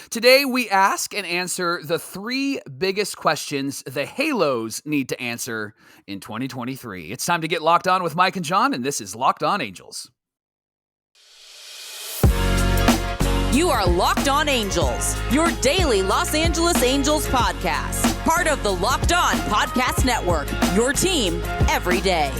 Today, we ask and answer the 3 biggest questions the Halos need to answer in 2023. It's time to get locked on with Mike and John, and this is Locked On Angels. You are Locked On Angels, your daily Los Angeles Angels podcast. Part of the Locked On Podcast Network, your team every day.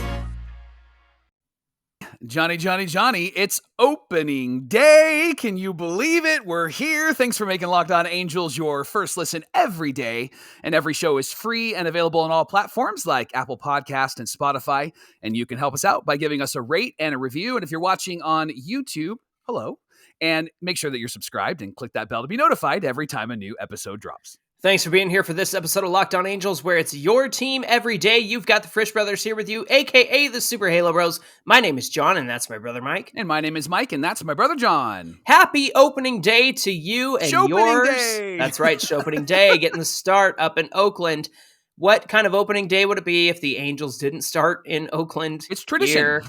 Johnny, it's opening day. Can you believe it? We're here. Thanks for making Locked On Angels your first listen every day. And every show is free and available on all platforms like Apple Podcast and Spotify. And you can help us out by giving us a rate and a review. And if you're watching on YouTube, hello. And make sure that you're subscribed and click that bell to be notified every time a new episode drops. Thanks for being here for this episode of Locked On Angels, where it's your team every day. You've got the Frisch Brothers here with you, a.k.a. the Super Halo Bros. My name is John, and that's my brother Mike. And my name is Mike, and that's my brother John. Happy opening day to you and yours. Day. That's right, opening day, getting the start up in Oakland. What kind of opening day would it be if the Angels didn't start in Oakland? It's tradition. Year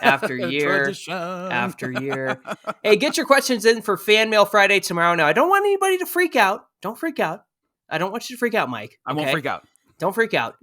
after year Tradition. after year. Hey, get your questions in for Fan Mail Friday tomorrow. Now, I don't want anybody to freak out. Don't freak out. I don't want you to freak out, Mike. I won't freak out. Don't freak out.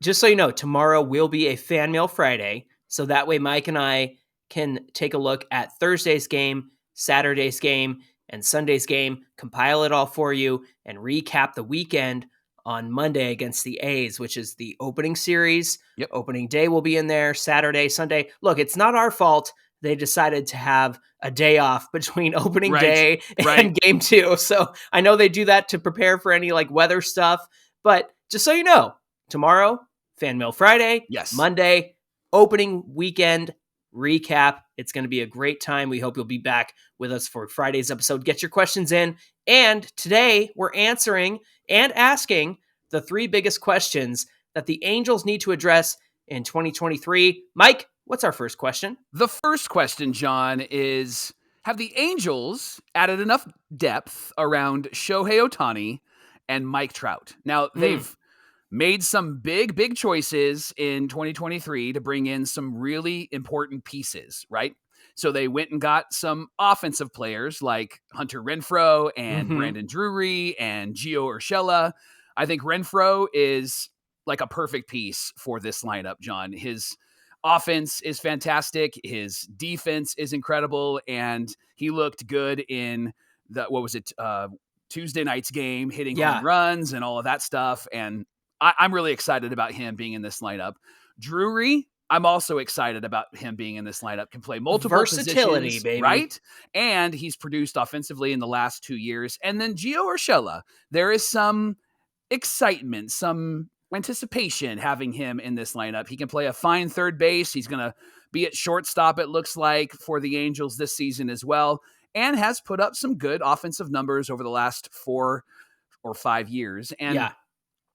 Just so you know, tomorrow will be a Fan Mail Friday. So that way Mike and I can take a look at Thursday's game, Saturday's game, and Sunday's game, compile it all for you, and recap the weekend on Monday against the A's, which is the opening series. Yep. Opening day will be in there, Saturday, Sunday. Look, it's not our fault they decided to have a day off between opening day and game 2. So I know they do that to prepare for any weather stuff, but just so you know, tomorrow, Fan Mail Friday, yes. Monday, opening weekend recap. It's going to be a great time. We hope you'll be back with us for Friday's episode. Get your questions in. And today we're answering and asking the 3 biggest questions that the Angels need to address in 2023. Mike, what's our first question? The first question, John, is have the Angels added enough depth around Shohei Ohtani and Mike Trout? Now, they've made some big choices in 2023 to bring in some really important pieces, right? So they went and got some offensive players like Hunter Renfroe and Brandon Drury and Gio Urshela. I think Renfroe is like a perfect piece for this lineup, John. His offense is fantastic. His defense is incredible. And he looked good in Tuesday night's game, hitting home runs and all of that stuff. And I'm really excited about him being in this lineup. Drury, I'm also excited about him being in this lineup. Can play multiple versatility, positions, baby. Right? And he's produced offensively in the last 2 years. And then Gio Urshela, there is some excitement, some anticipation having him in this lineup. He can play a fine third base. He's going to be at shortstop, it looks like, for the Angels this season as well, and has put up some good offensive numbers over the last 4 or 5 years. And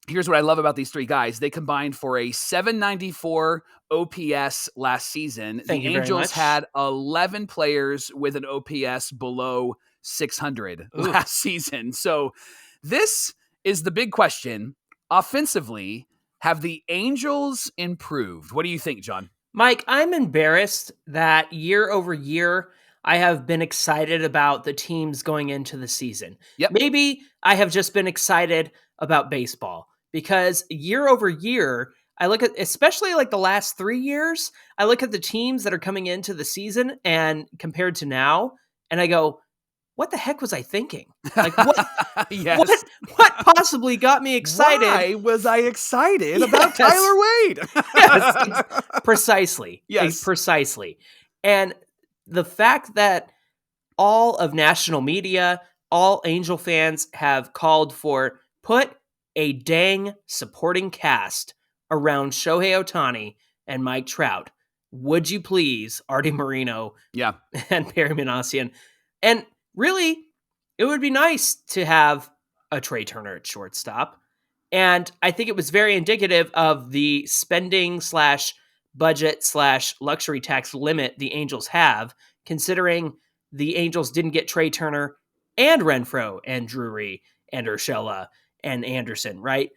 here's what I love about these 3 guys. They combined for a 794 OPS last season. The Angels had 11 players with an OPS below 600 last season. So this is the big question. Offensively, have the Angels improved? What do you think, John? Mike, I'm embarrassed that year over year, I have been excited about the teams going into the season. Yep. Maybe I have just been excited about baseball because year over year, I look at, especially the last 3 years, I look at the teams that are coming into the season and compared to now, and I go, what the heck was I thinking? What, yes. what possibly got me excited? Why was I excited about Tyler Wade? Yes, precisely. Yes. Precisely. And the fact that all of national media, all Angel fans have called for, put a dang supporting cast around Shohei Ohtani and Mike Trout. Would you please, Artie Moreno and Perry Manassian? And really, it would be nice to have a Trey Turner at shortstop. And I think it was very indicative of the spending / budget / luxury tax limit the Angels have, considering the Angels didn't get Trey Turner and Renfroe and Drury and Urshela and Anderson, right?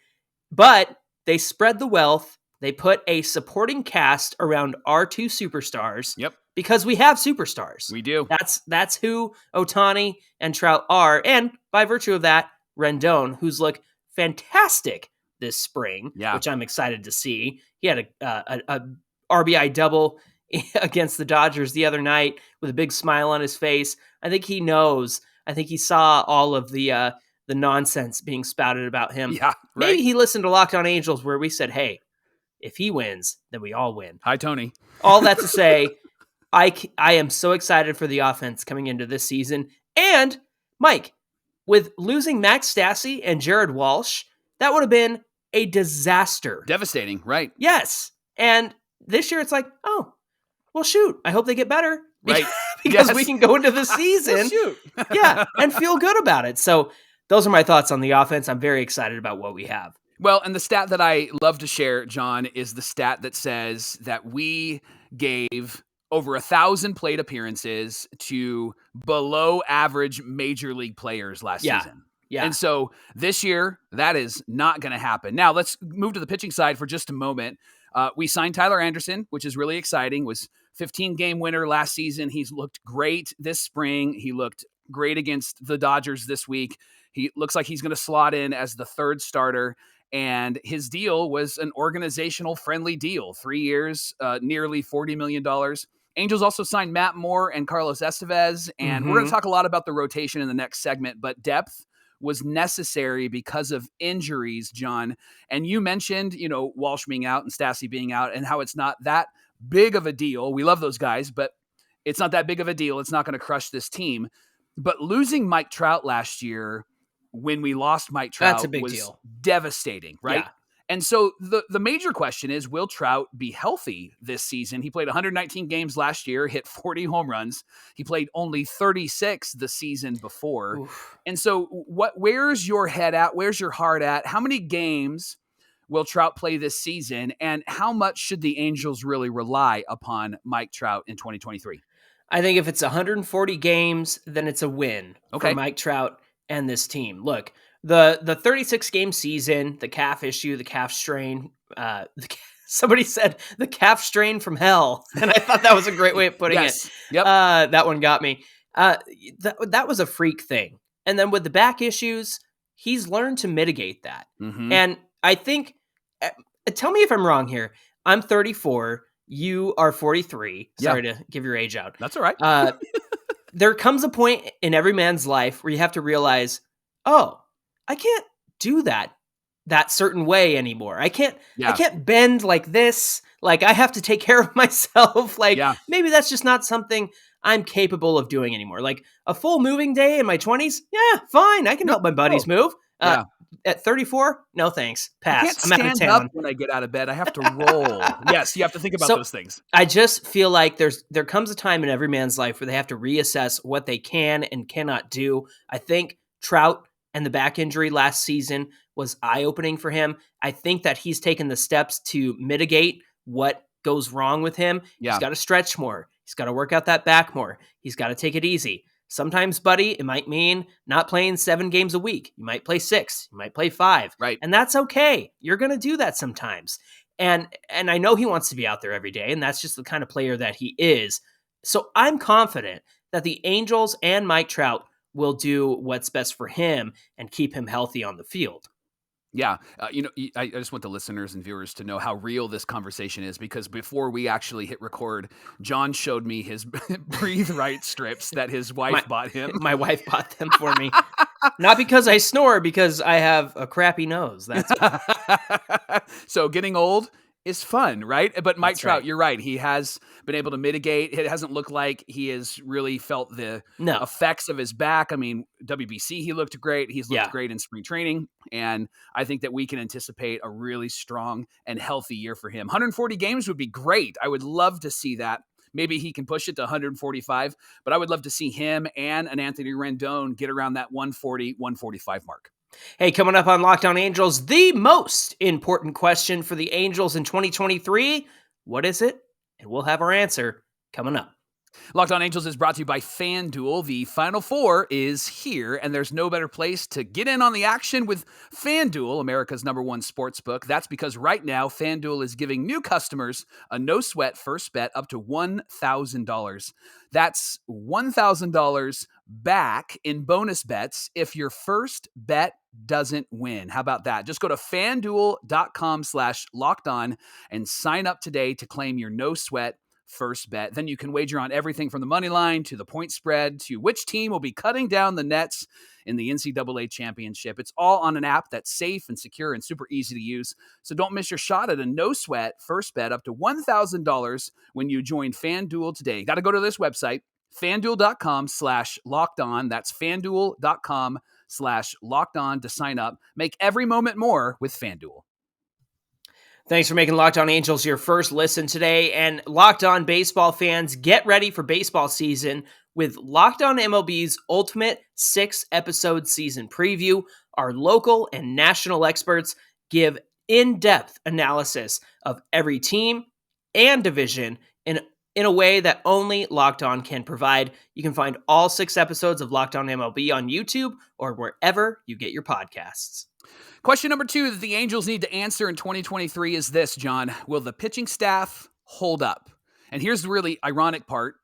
But they spread the wealth. They put a supporting cast around our 2 superstars. Yep. because we have superstars. We do. That's who Ohtani and Trout are. And by virtue of that, Rendon, who's looked fantastic this spring, which I'm excited to see. He had a RBI double against the Dodgers the other night with a big smile on his face. I think he knows. I think he saw all of the nonsense being spouted about him. Yeah, right. Maybe he listened to Locked On Angels where we said, hey, if he wins, then we all win. Hi, Tony. All that to say, I am so excited for the offense coming into this season. And, Mike, with losing Max Stassi and Jared Walsh, that would have been a disaster. Devastating, right? Yes. And this year it's like, oh, well, shoot, I hope they get better. Right. Because we can go into the season and feel good about it. So those are my thoughts on the offense. I'm very excited about what we have. Well, and the stat that I love to share, John, is the stat that says that we gave over 1,000 plate appearances to below average major league players last season. Yeah. And so this year, that is not going to happen. Now, let's move to the pitching side for just a moment. We signed Tyler Anderson, which is really exciting. Was 15-game winner last season. He's looked great this spring. He looked great against the Dodgers this week. He looks like he's going to slot in as the third starter. And his deal was an organizational friendly deal. 3 years, nearly $40 million. Angels also signed Matt Moore and Carlos Estevez. And we're going to talk a lot about the rotation in the next segment, but depth was necessary because of injuries, John. And you mentioned, Walsh being out and Stassi being out and how it's not that big of a deal. We love those guys, but it's not that big of a deal. It's not going to crush this team. But losing Mike Trout last year, when we lost Mike Trout, that's a big was deal. Devastating, right? Yeah. And so the major question is, will Trout be healthy this season? He played 119 games last year, hit 40 home runs. He played only 36 the season before. Oof. And so where's your head at? Where's your heart at? How many games will Trout play this season? And how much should the Angels really rely upon Mike Trout in 2023? I think if it's 140 games, then it's a win for Mike Trout and this team. Look, the 36-game season, the calf issue, the calf strain, somebody said the calf strain from hell. And I thought that was a great way of putting it. Yep. That one got me. That was a freak thing. And then with the back issues, he's learned to mitigate that. Mm-hmm. And I think, tell me if I'm wrong here. I'm 34. You are 43. Sorry to give your age out. That's all right. There comes a point in every man's life where you have to realize, oh, I can't do that certain way anymore. I can't bend like this. Like I have to take care of myself. Maybe that's just not something I'm capable of doing anymore. Like a full moving day in my 20s. Yeah, fine. I can help my buddies move. At 34, no thanks. Pass. I can't I'm out of stand town. up when I get out of bed. I have to roll. Yes, you have to think about those things. I just feel like there comes a time in every man's life where they have to reassess what they can and cannot do. I think Trout and the back injury last season was eye-opening for him. I think that he's taken the steps to mitigate what goes wrong with him. Yeah. He's got to stretch more. He's got to work out that back more. He's got to take it easy. Sometimes, buddy, it might mean not playing 7 games a week. You might play 6. You might play 5. Right. And that's okay. You're going to do that sometimes. And I know he wants to be out there every day, and that's just the kind of player that he is. So I'm confident that the Angels and Mike Trout will do what's best for him and keep him healthy on the field. Yeah. I just want the listeners and viewers to know how real this conversation is, because before we actually hit record, John showed me his Breathe Right strips that his wife bought him. My wife bought them for me. Not because I snore, because I have a crappy nose. That's So getting old is fun, right? But Mike Trout, you're right. He has been able to mitigate. It hasn't looked like he has really felt the effects of his back. I mean, WBC, he looked great. He's looked great in spring training. And I think that we can anticipate a really strong and healthy year for him. 140 games would be great. I would love to see that. Maybe he can push it to 145, but I would love to see him and an Anthony Rendon get around that 140, 145 mark. Hey, coming up on Locked On Angels, the most important question for the Angels in 2023. What is it? And we'll have our answer coming up. Locked On Angels is brought to you by FanDuel. The Final Four is here, and there's no better place to get in on the action with FanDuel, America's #1 sportsbook. That's because right now, FanDuel is giving new customers a no-sweat first bet up to $1,000. That's $1,000 back in bonus bets if your first bet doesn't win. How about that? Just go to FanDuel.com/lockedon and sign up today to claim your no-sweat first bet. Then you can wager on everything from the money line to the point spread to which team will be cutting down the nets in the NCAA championship. It's all on an app that's safe and secure and super easy to use. So don't miss your shot at a no-sweat first bet up to $1,000 when you join FanDuel today. You got to go to this website, FanDuel.com/lockedon. That's FanDuel.com/lockedon to sign up. Make every moment more with FanDuel. Thanks for making Locked On Angels your first listen today. And Locked On baseball fans, get ready for baseball season with Locked On MLB's ultimate 6-episode season preview. Our local and national experts give in-depth analysis of every team and division in a way that only Locked On can provide. You can find all 6 episodes of Locked On MLB on YouTube or wherever you get your podcasts. Question number 2 that the Angels need to answer in 2023 is this, John. Will the pitching staff hold up? And here's the really ironic part.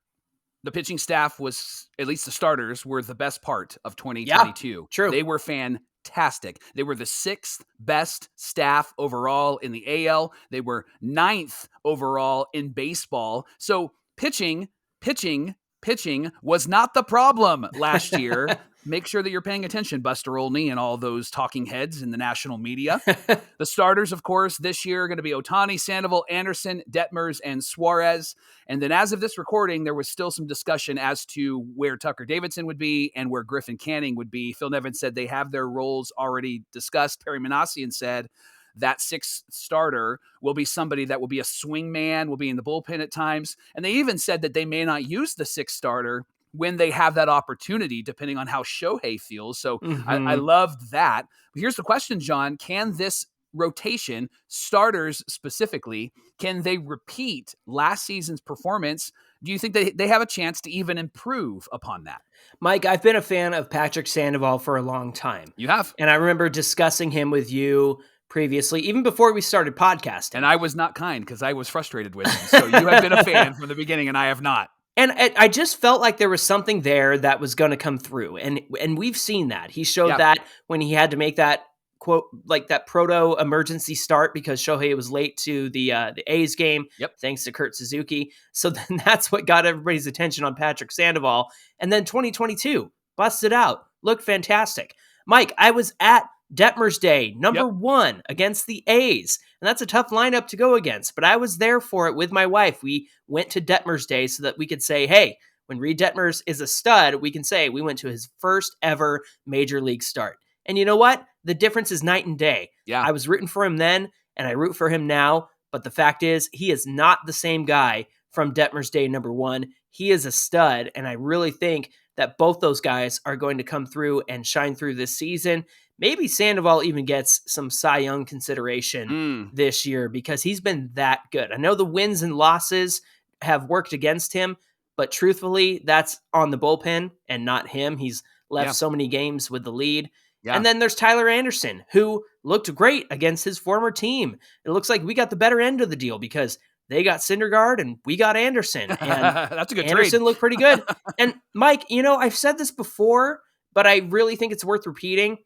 The pitching staff was, at least the starters, were the best part of 2022. Yeah, true. They were fantastic. They were the 6th best staff overall in the AL. They were 9th overall in baseball. So pitching was not the problem last year. Make sure that you're paying attention, Buster Olney and all those talking heads in the national media. The starters, of course, this year are going to be Ohtani, Sandoval, Anderson, Detmers, and Suarez. And then as of this recording, there was still some discussion as to where Tucker Davidson would be and where Griffin Canning would be. Phil Nevin said they have their roles already discussed. Perry Manassian said that 6th starter will be somebody that will be a swing man, will be in the bullpen at times. And they even said that they may not use the 6th starter when they have that opportunity, depending on how Shohei feels. So I loved that. But here's the question, John. Can this rotation, starters specifically, can they repeat last season's performance? Do you think they have a chance to even improve upon that? Mike, I've been a fan of Patrick Sandoval for a long time. You have. And I remember discussing him with you previously, even before we started podcasting. And I was not kind because I was frustrated with him. So you have been a fan from the beginning and I have not. And I just felt like there was something there that was going to come through. And we've seen that. He showed that when he had to make that, quote, like that proto emergency start because Shohei was late to the A's game, thanks to Kurt Suzuki. So then that's what got everybody's attention on Patrick Sandoval. And then 2022, busted out, looked fantastic. Mike, I was at Detmers Day, number 1 against the A's. And that's a tough lineup to go against, but I was there for it with my wife. We went to Detmers Day so that we could say, hey, when Reid Detmers is a stud, we can say we went to his first ever major league start. And you know what? The difference is night and day. Yeah. I was rooting for him then, and I root for him now. But the fact is, he is not the same guy from Detmers Day number 1. He is a stud, and I really think that both those guys are going to come through and shine through this season. Maybe Sandoval even gets some Cy Young consideration this year because he's been that good. I know the wins and losses have worked against him, but truthfully, that's on the bullpen and not him. He's left so many games with the lead. Yeah. And then there's Tyler Anderson, who looked great against his former team. It looks like we got the better end of the deal because they got Syndergaard and we got Anderson. And that's a good Anderson trade. Looked pretty good. And Mike, you know, I've said this before, but I really think it's worth repeating.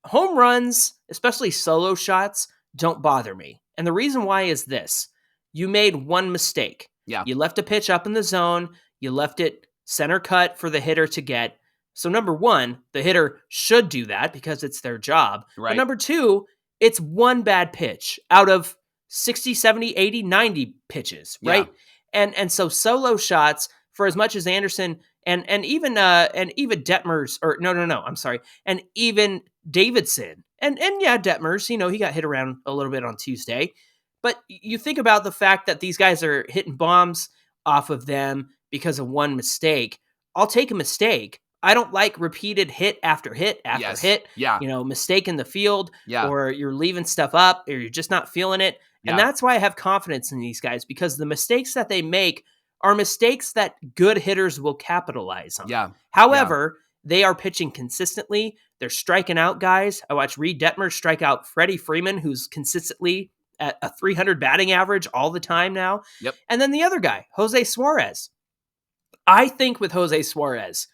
Home runs, especially solo shots, don't bother me. And the reason why is this. You made one mistake. Yeah. You left a pitch up in the zone. You left it center cut for the hitter to get. So number 1, the hitter should do that because it's their job. Right. But number 2, it's one bad pitch out of 60, 70, 80, 90 pitches, right? Yeah. And so solo shots, for as much as Anderson and even Detmers, or no, I'm sorry, and even Davidson, and Detmers, you know, he got hit around a little bit on Tuesday, but you think about the fact that these guys are hitting bombs off of them because of one mistake. I'll take a mistake. I don't like repeated hit after hit after hit. Yeah. You know, mistake in the field, Yeah. or you're leaving stuff up, or you're just not feeling it. And that's why I have confidence in these guys, because the mistakes that they make are mistakes that good hitters will capitalize on. Yeah. However, they are pitching consistently. They're striking out guys. I watched Reid Detmers strike out Freddie Freeman, who's consistently at a 300 batting average all the time now. Yep. And then the other guy, Jose Suarez. I think with Jose Suarez,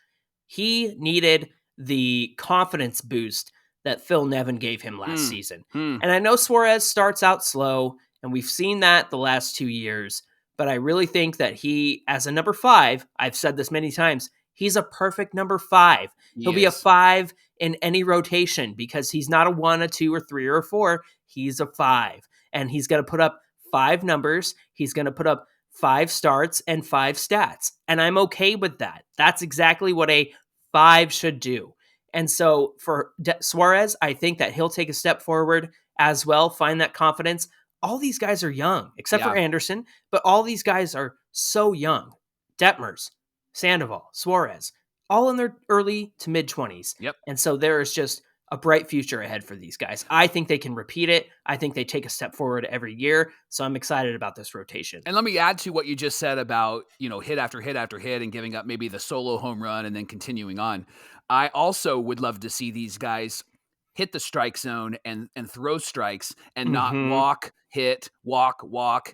he needed the confidence boost that Phil Nevin gave him last season. And I know Suarez starts out slow, and we've seen that the last 2 years, but I really think that he, as a number 5, I've said this many times, he's a perfect number 5. He'll be a 5 in any rotation because he's not a 1, a 2, or 3, or a 4. He's a 5. And he's going to put up 5 numbers. He's going to put up 5 starts and 5 stats. And I'm okay with that. That's exactly what a 5 should do. And so for Suarez, I think that he'll take a step forward as well, find that confidence. All these guys are young, except for Anderson, but all these guys are so young. Detmers, Sandoval, Suarez, all in their early to mid-20s. Yep. And so there is just a bright future ahead for these guys. I think they can repeat it. I think they take a step forward every year. So I'm excited about this rotation. And let me add to what you just said about, hit after hit after hit and giving up maybe the solo home run and then continuing on. I also would love to see these guys hit the strike zone and throw strikes and not walk, hit,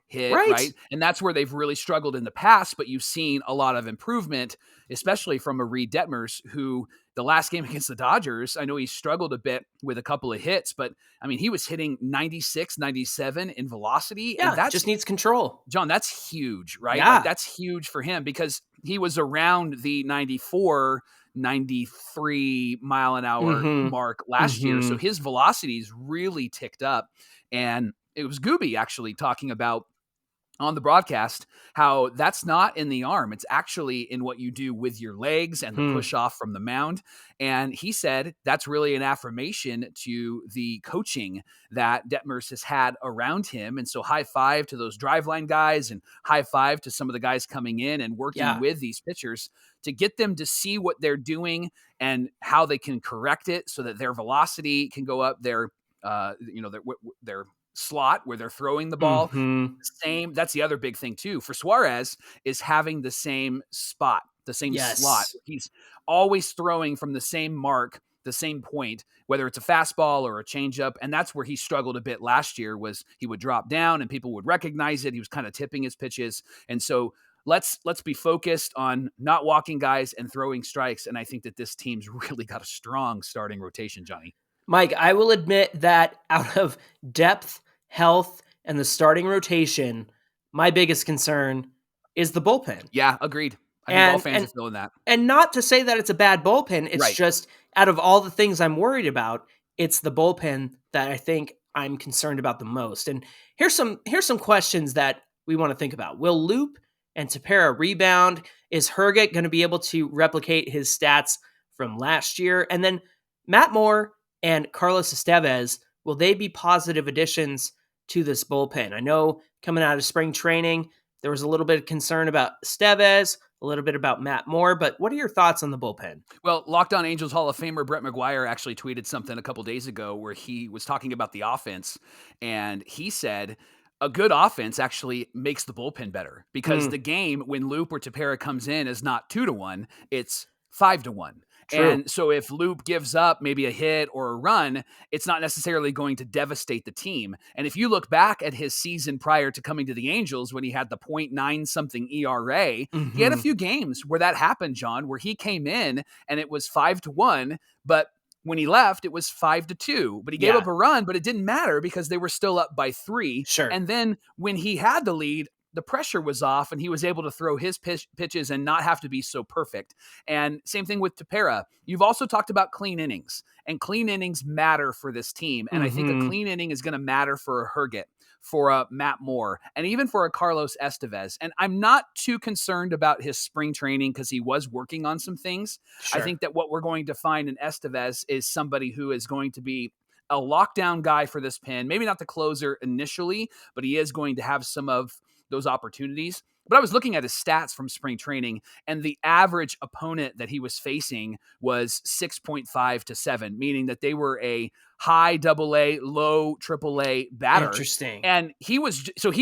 hit, right? And that's where they've really struggled in the past, but you've seen a lot of improvement, especially from a Reid Detmers, who the last game against the Dodgers, I know he struggled a bit with a couple of hits, but I mean, he was hitting 96, 97 in velocity. Yeah, and that just needs control. John, that's huge, right? Yeah. Like, that's huge for him because he was around the 94, 93 mile an hour mark last year. So his velocities really ticked up. And it was Gooby actually talking about on the broadcast how that's not in the arm. It's actually in what you do with your legs and the push off from the mound. And he said that's really an affirmation to the coaching that Detmers has had around him. And so high five to those driveline guys and high five to some of the guys coming in and working with these pitchers to get them to see what they're doing and how they can correct it so that their velocity can go up, their slot where they're throwing the ball. Same. That's the other big thing too for Suarez is having the same spot, the same slot. He's always throwing from the same mark, the same point, whether it's a fastball or a changeup. And that's where he struggled a bit last year was he would drop down and people would recognize it. He was kind of tipping his pitches. And so let's be focused on not walking guys and throwing strikes. And I think that this team's really got a strong starting rotation, Johnny. Mike, I will admit that out of depth, health, and the starting rotation, my biggest concern is the bullpen. Yeah, agreed. I think all fans are feeling that. And not to say that it's a bad bullpen. It's just out of all the things I'm worried about, it's the bullpen that I think I'm concerned about the most. And here's some questions that we want to think about. Will Loop and Tepera rebound? Is Herget going to be able to replicate his stats from last year? And then Matt Moore and Carlos Estevez, will they be positive additions to this bullpen? I know coming out of spring training, there was a little bit of concern about Estevez, a little bit about Matt Moore, but what are your thoughts on the bullpen? Well, Locked On Angels Hall of Famer Brett McGuire actually tweeted something a couple days ago where he was talking about the offense, and he said a good offense actually makes the bullpen better because the game when Loop or Tepera comes in is not 2-1, it's 5-1. True. And so if Loop gives up maybe a hit or a run, it's not necessarily going to devastate the team. And if you look back at his season prior to coming to the Angels when he had the 0.9 something ERA, he had a few games where that happened, John, where he came in and it was 5-1, but when he left, it was 5-2, but he gave up a run, but it didn't matter because they were still up by 3. Sure. And then when he had the lead, the pressure was off and he was able to throw his pitches and not have to be so perfect. And same thing with Tepera. You've also talked about clean innings, and clean innings matter for this team. And I think a clean inning is going to matter for a Herget, for a Matt Moore, and even for a Carlos Estevez. And I'm not too concerned about his spring training because he was working on some things. Sure. I think that what we're going to find in Estevez is somebody who is going to be a lockdown guy for this pen. Maybe not the closer initially, but he is going to have some of those opportunities. But I was looking at his stats from spring training, and the average opponent that he was facing was 6.5 to 7, meaning that they were a high AA, low AAA batter. Interesting. And he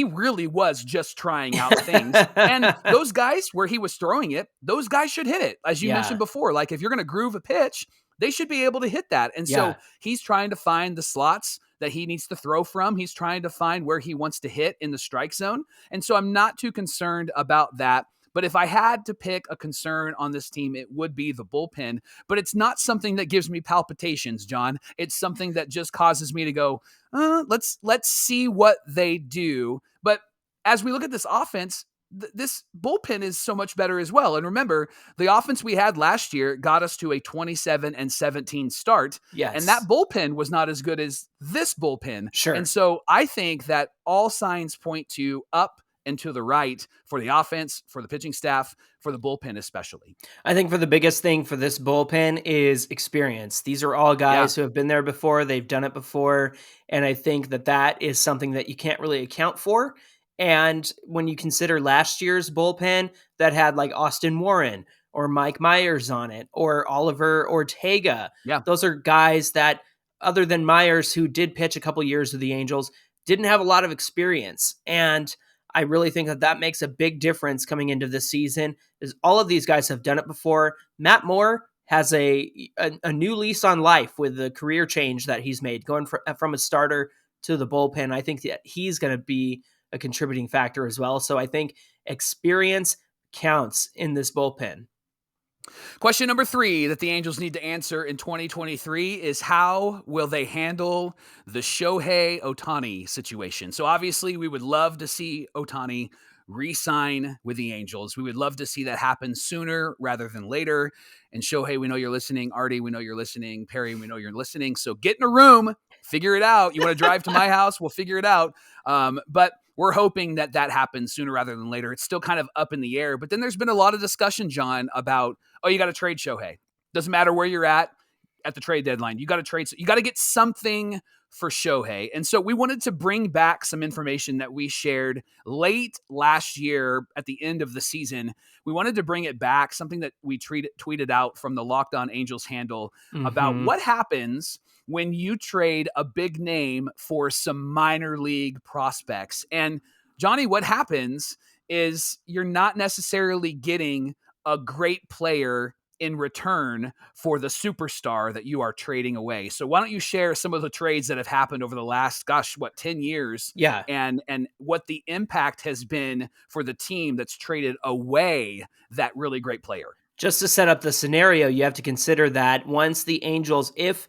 really was just trying out things. And those guys where he was throwing it, those guys should hit it. As you mentioned before, like if you're going to groove a pitch, they should be able to hit that. And so he's trying to find the slots that he needs to throw from. He's trying to find where he wants to hit in the strike zone. And so I'm not too concerned about that. But if I had to pick a concern on this team, it would be the bullpen. But it's not something that gives me palpitations, John. It's something that just causes me to go, let's see what they do. But as we look at this offense, this bullpen is so much better as well. And remember, the offense we had last year got us to a 27-17 start. Yes. And that bullpen was not as good as this bullpen. Sure. And so I think that all signs point to up and to the right for the offense, for the pitching staff, for the bullpen especially. I think for the biggest thing for this bullpen is experience. These are all guys who have been there before. They've done it before. And I think that is something that you can't really account for. And when you consider last year's bullpen that had like Austin Warren or Mike Myers on it or Oliver Ortega, those are guys that, other than Myers, who did pitch a couple years with the Angels, didn't have a lot of experience. And I really think that makes a big difference coming into this season, is all of these guys have done it before. Matt Moore has a new lease on life with the career change that he's made, going from a starter to the bullpen. I think that he's going to be a contributing factor as well. So I think experience counts in this bullpen. Question number 3 that the Angels need to answer in 2023 is how will they handle the Shohei Ohtani situation? So obviously we would love to see Ohtani re-sign with the Angels. We would love to see that happen sooner rather than later. And Shohei, we know you're listening. Artie, we know you're listening. Perry, we know you're listening. So get in a room, figure it out. You want to drive to my house? We'll figure it out. But we're hoping that happens sooner rather than later. It's still kind of up in the air. But then there's been a lot of discussion, John, about, you got to trade Shohei. Doesn't matter where you're at the trade deadline. You got to trade. You got to get something for Shohei. And so we wanted to bring back some information that we shared late last year at the end of the season. We wanted to bring it back, something that we tweeted out from the Locked On Angels handle about what happens when you trade a big name for some minor league prospects. And Johnny, what happens is you're not necessarily getting a great player in return for the superstar that you are trading away. So why don't you share some of the trades that have happened over the last, 10 years? Yeah. And what the impact has been for the team that's traded away that really great player. Just to set up the scenario, you have to consider that once the Angels, if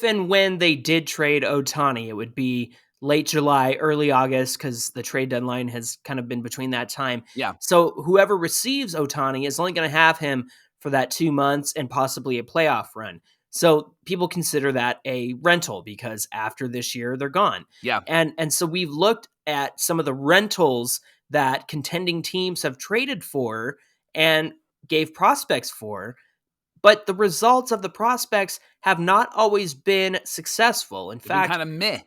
and when they did trade Ohtani, it would be late July, early August, because the trade deadline has kind of been between that time. Yeah. So whoever receives Ohtani is only going to have him for that 2 months and possibly a playoff run. So people consider that a rental because after this year, they're gone. Yeah. And so we've looked at some of the rentals that contending teams have traded for and gave prospects for, but the results of the prospects have not always been successful. In fact, kind of meh.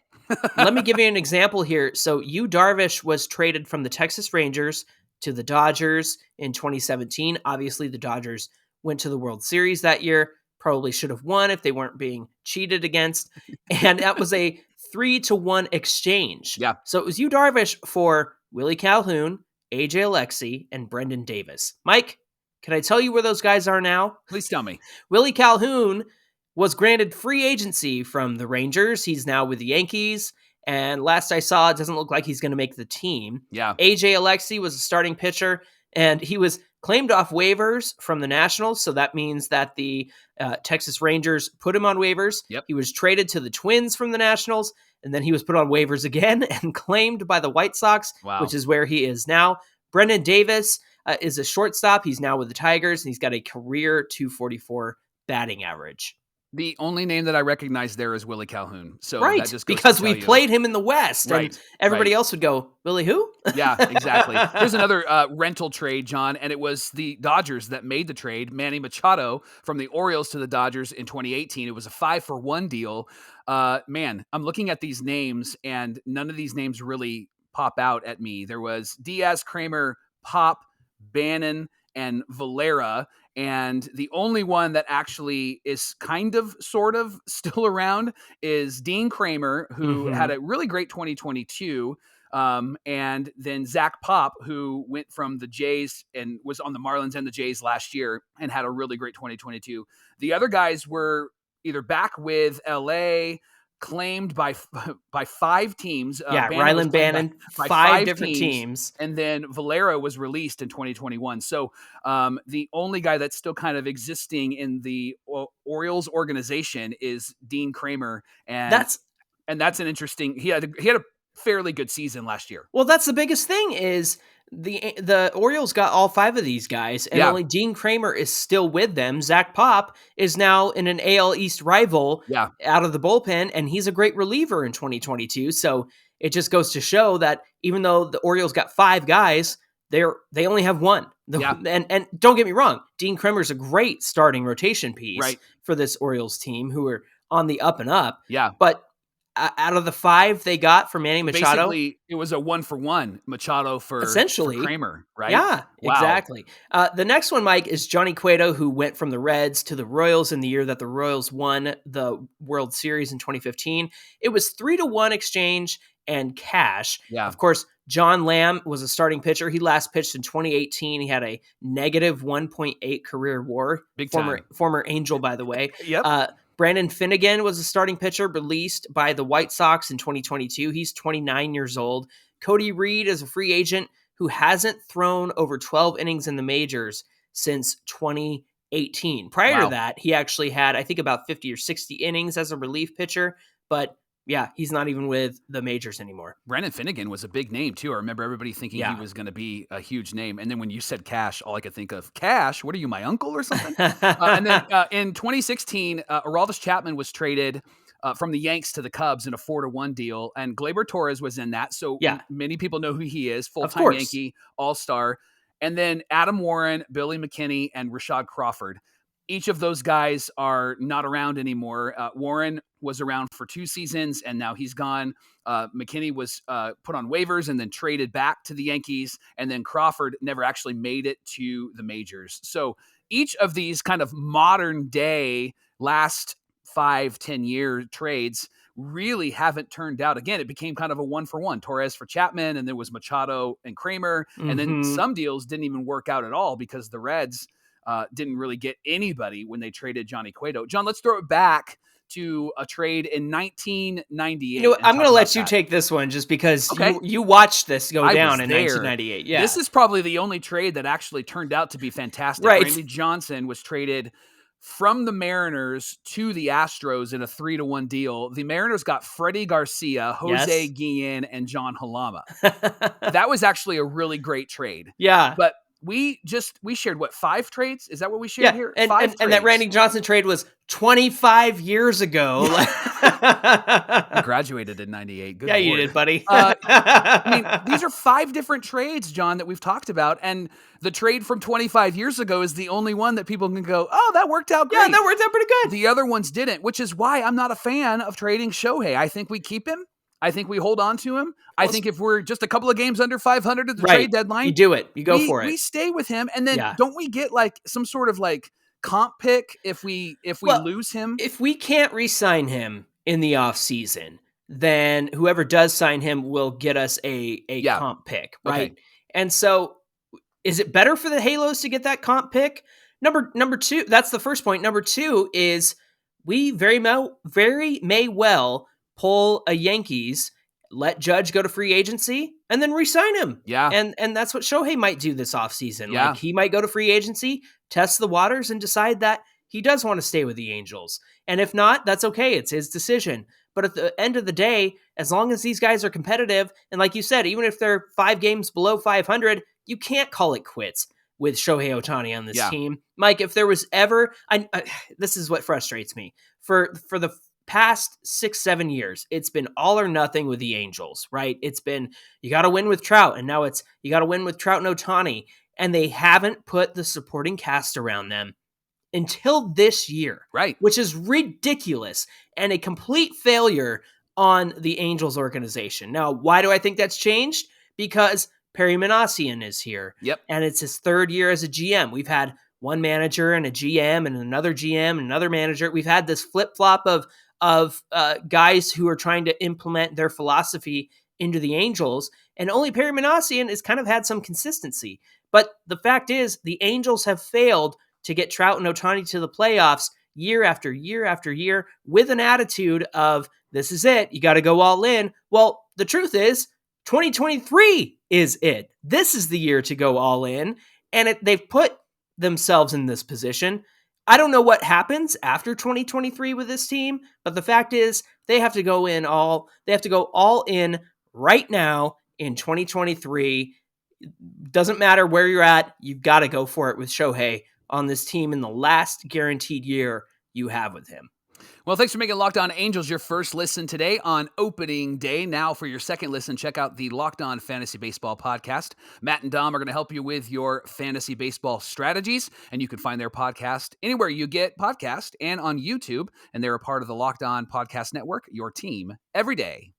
Let me give you an example here. So Yu Darvish was traded from the Texas Rangers to the Dodgers in 2017. Obviously, the Dodgers went to the World Series that year, probably should have won if they weren't being cheated against. And that was a 3-1 exchange. Yeah. So it was Yu Darvish for Willie Calhoun, AJ Alexy, and Brendan Davis. Mike, can I tell you where those guys are now? Please tell me. Willie Calhoun was granted free agency from the Rangers. He's now with the Yankees. And last I saw, it doesn't look like he's going to make the team. Yeah. AJ Alexy was a starting pitcher, and he was claimed off waivers from the Nationals. So that means that the Texas Rangers put him on waivers. Yep. He was traded to the Twins from the Nationals, and then he was put on waivers again and claimed by the White Sox, which is where he is now. Brendan Davis is a shortstop. He's now with the Tigers, and he's got a career .244 batting average. The only name that I recognize there is Willie Calhoun. So right, that just goes because to we played him in the West, and everybody else would go, Willie who? Yeah, exactly. There's another rental trade, John, and it was the Dodgers that made the trade. Manny Machado from the Orioles to the Dodgers in 2018. It was a 5-for-1 deal. Man, I'm looking at these names, and none of these names really pop out at me. There was Diaz, Kramer, Pop, Bannon, and Valera. And the only one that actually is kind of, sort of still around is Dean Kramer, who had a really great 2022. And then Zach Pop, who went from the Jays and was on the Marlins and the Jays last year and had a really great 2022. The other guys were either back with LA, claimed by 5 teams. Ryland Bannon, by 5 different teams. And then Valera was released in 2021. So the only guy that's still kind of existing in the Orioles organization is Dean Kramer. And that's an interesting, he had a fairly good season last year. Well, that's the biggest thing is the Orioles got all 5 of these guys, and only Dean Kramer is still with them. Zach Pop is now in an AL East rival out of the bullpen, and he's a great reliever in 2022. So it just goes to show that even though the Orioles got 5 guys, they only have 1. And don't get me wrong, Dean Kramer's a great starting rotation piece for this Orioles team who are on the up and up. But out of the 5 they got for Manny Machado, basically it was a 1-for-1 Machado for Kramer, right? Yeah, exactly. The next one, Mike, is Johnny Cueto, who went from the Reds to the Royals in the year that the Royals won the World Series in 2015. It was 3-to-1 exchange and cash. Of course, John Lamb was a starting pitcher. He last pitched in 2018. He had a negative 1.8 career WAR. Former Angel, by the way. Brandon Finnegan was a starting pitcher released by the White Sox in 2022. He's 29 years old. Cody Reid is a free agent who hasn't thrown over 12 innings in the majors since 2018. Prior to that, he actually had, I think, about 50 or 60 innings as a relief pitcher, but he's not even with the majors anymore. Brandon Finnegan was a big name, too. I remember everybody thinking he was going to be a huge name. And then when you said cash, all I could think of, cash? What are you, my uncle or something? And then in 2016, Aroldis Chapman was traded from the Yanks to the Cubs in a 4-to-1 deal. And Gleyber Torres was in that. So many people know who he is. Full-time Yankee, all-star. And then Adam Warren, Billy McKinney, and Rashad Crawford. Each of those guys are not around anymore. Warren was around for 2 seasons, and now he's gone. McKinney was put on waivers and then traded back to the Yankees, and then Crawford never actually made it to the majors. So each of these kind of modern-day last 5-10 year trades really haven't turned out. Again, it became kind of a 1-for-1. Torres for Chapman, and there was Machado and Kramer, and then some deals didn't even work out at all because the Reds didn't really get anybody when they traded Johnny Cueto. John, let's throw it back to a trade in 1998. You know, I'm going to let you take this one just because you watched this go down in 1998. Yeah. This is probably the only trade that actually turned out to be fantastic. Right. Randy Johnson was traded from the Mariners to the Astros in a 3-to-1 deal. The Mariners got Freddie Garcia, Jose Guillen, and John Halama. That was actually a really great trade. Yeah. But we shared 5 trades? Is that what we shared here? And that Randy Johnson trade was 25 years ago. I graduated in 98. Good Lord. You did, buddy. I mean, these are 5 different trades, John, that we've talked about. And the trade from 25 years ago is the only one that people can go, oh, that worked out great. Yeah, that worked out pretty good. The other ones didn't, which is why I'm not a fan of trading Shohei. I think we keep him. I think we hold on to him. I think if we're just a couple of games under 500 at the trade deadline, you do it. You go for it. We stay with him, and then don't we get like some sort of like comp pick if we lose him? If we can't re-sign him in the offseason, then whoever does sign him will get us a comp pick, right? Okay. And so, is it better for the Halos to get that comp pick? Number 2. That's the first point. Number 2 is we very may well pull a Yankees, let Judge go to free agency, and then re-sign him. Yeah. And that's what Shohei might do this offseason. Yeah. Like, he might go to free agency, test the waters, and decide that he does want to stay with the Angels. And if not, that's okay. It's his decision. But at the end of the day, as long as these guys are competitive, and like you said, even if they're 5 games below 500, you can't call it quits with Shohei Ohtani on this team. Mike, if there was ever... this is what frustrates me. For the past 6-7 years, it's been all or nothing with the Angels, right? It's been, you got to win with Trout, and now it's, you got to win with Trout and Ohtani, and they haven't put the supporting cast around them until this year, right? Which is ridiculous and a complete failure on the Angels organization. Now, why do I think that's changed? Because Perry Manassian is here. Yep. And it's his third year as a GM. We've had one manager and a GM and another GM and another manager. We've had this flip-flop of guys who are trying to implement their philosophy into the Angels. And only Perry Manassian has kind of had some consistency. But the fact is, the Angels have failed to get Trout and Ohtani to the playoffs year after year after year with an attitude of, this is it, you got to go all in. Well, the truth is, 2023 is it. This is the year to go all in, and they've put themselves in this position. I don't know what happens after 2023 with this team, but the fact is they have to go all in right now in 2023. Doesn't matter where you're at, you've got to go for it with Shohei on this team in the last guaranteed year you have with him. Well, thanks for making Locked On Angels your first listen today on opening day. Now, for your second listen, check out the Locked On Fantasy Baseball podcast. Matt and Dom are going to help you with your fantasy baseball strategies, and you can find their podcast anywhere you get podcasts and on YouTube, and they're a part of the Locked On Podcast Network, your team every day.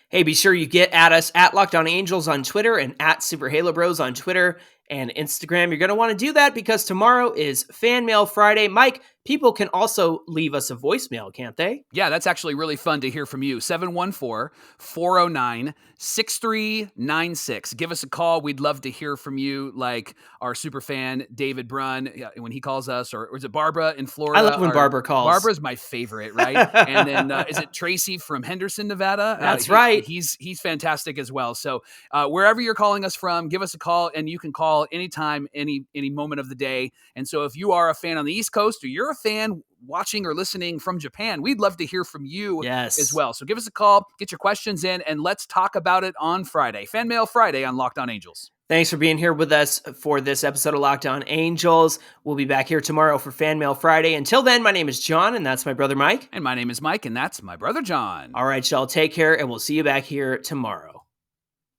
Hey, be sure you get at us at Locked On Angels on Twitter and at Super Halo Bros on Twitter and Instagram. You're going to want to do that because tomorrow is Fan Mail Friday. Mike, people can also leave us a voicemail, can't they? Yeah, that's actually really fun to hear from you. 714-409-6396. Give us a call. We'd love to hear from you, like our super fan, David Brunn, when he calls us, or is it Barbara in Florida? I love when Barbara calls. Barbara's my favorite, right? And then is it Tracy from Henderson, Nevada? That's right. He's fantastic as well. So wherever you're calling us from, give us a call, and you can call anytime, any moment of the day. And so if you are a fan on the East Coast, or you're a fan watching or listening from Japan, we'd love to hear from you as well. So give us a call, get your questions in, and let's talk about it on Friday. Fan Mail Friday on Locked On Angels. Thanks for being here with us for this episode of Locked On Angels. We'll be back here tomorrow for Fan Mail Friday. Until then, my name is John, and that's my brother Mike. And my name is Mike, and that's my brother John. All right, y'all, take care, and we'll see you back here tomorrow.